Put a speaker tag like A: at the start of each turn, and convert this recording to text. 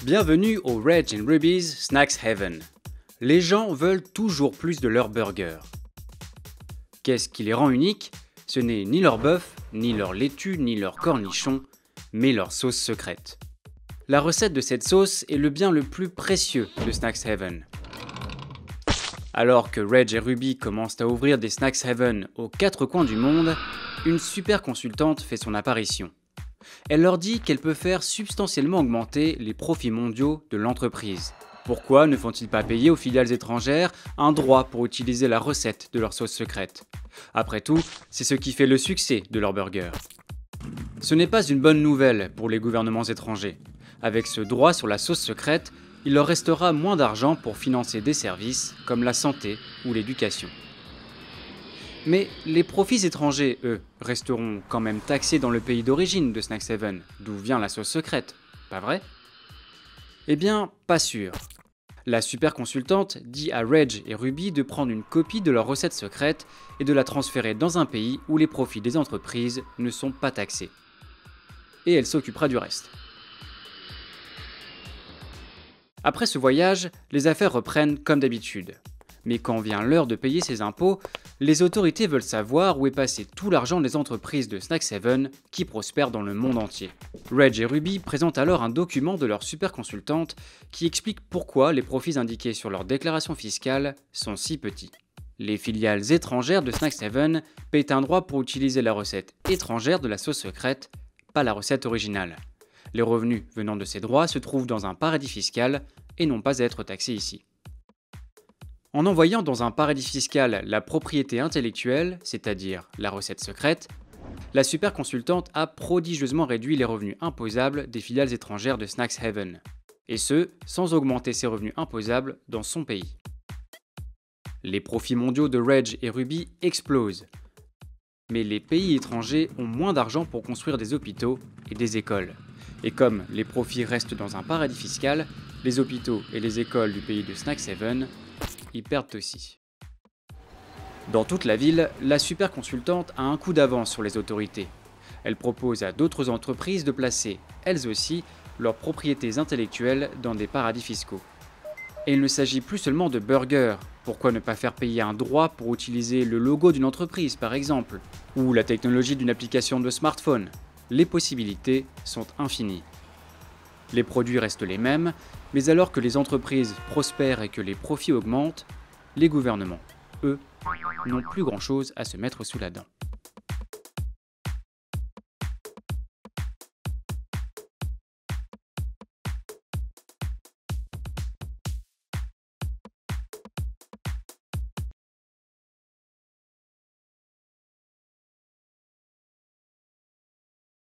A: Bienvenue au Reg & Ruby's Snacks Heaven. Les gens veulent toujours plus de leur burger. Qu'est-ce qui les rend uniques? Ce n'est ni leur bœuf, ni leur laitue, ni leur cornichon, mais leur sauce secrète. La recette de cette sauce est le bien le plus précieux de Snacks Heaven. Alors que Reg et Ruby commencent à ouvrir des Snacks Heaven aux quatre coins du monde, une super consultante fait son apparition. Elle leur dit qu'elle peut faire substantiellement augmenter les profits mondiaux de l'entreprise. Pourquoi ne font-ils pas payer aux filiales étrangères un droit pour utiliser la recette de leur sauce secrète? Après tout, c'est ce qui fait le succès de leur burger. Ce n'est pas une bonne nouvelle pour les gouvernements étrangers. Avec ce droit sur la sauce secrète, il leur restera moins d'argent pour financer des services comme la santé ou l'éducation. Mais les profits étrangers, eux, resteront quand même taxés dans le pays d'origine de Snacks Heaven, d'où vient la sauce secrète, pas vrai? Eh bien, pas sûr. La super consultante dit à Reg et Ruby de prendre une copie de leur recette secrète et de la transférer dans un pays où les profits des entreprises ne sont pas taxés. Et elle s'occupera du reste. Après ce voyage, les affaires reprennent comme d'habitude. Mais quand vient l'heure de payer ses impôts, les autorités veulent savoir où est passé tout l'argent des entreprises de Snacks Heaven qui prospèrent dans le monde entier. Reg et Ruby présentent alors un document de leur super consultante qui explique pourquoi les profits indiqués sur leur déclaration fiscale sont si petits. Les filiales étrangères de Snacks Heaven paient un droit pour utiliser la recette étrangère de la sauce secrète, pas la recette originale. Les revenus venant de ces droits se trouvent dans un paradis fiscal et n'ont pas à être taxés ici. En envoyant dans un paradis fiscal la propriété intellectuelle, c'est-à-dire la recette secrète, la super consultante a prodigieusement réduit les revenus imposables des filiales étrangères de Snacks Heaven, et ce, sans augmenter ses revenus imposables dans son pays. Les profits mondiaux de Reg et Ruby explosent, mais les pays étrangers ont moins d'argent pour construire des hôpitaux et des écoles. Et comme les profits restent dans un paradis fiscal, les hôpitaux et les écoles du pays de Snacks Heaven y perdent aussi. Dans toute la ville, la super consultante a un coup d'avance sur les autorités. Elle propose à d'autres entreprises de placer, elles aussi, leurs propriétés intellectuelles dans des paradis fiscaux. Et il ne s'agit plus seulement de burgers. Pourquoi ne pas faire payer un droit pour utiliser le logo d'une entreprise, par exemple, ou la technologie d'une application de smartphone? Les possibilités sont infinies. Les produits restent les mêmes, mais alors que les entreprises prospèrent et que les profits augmentent, les gouvernements, eux, n'ont plus grand-chose à se mettre sous la dent.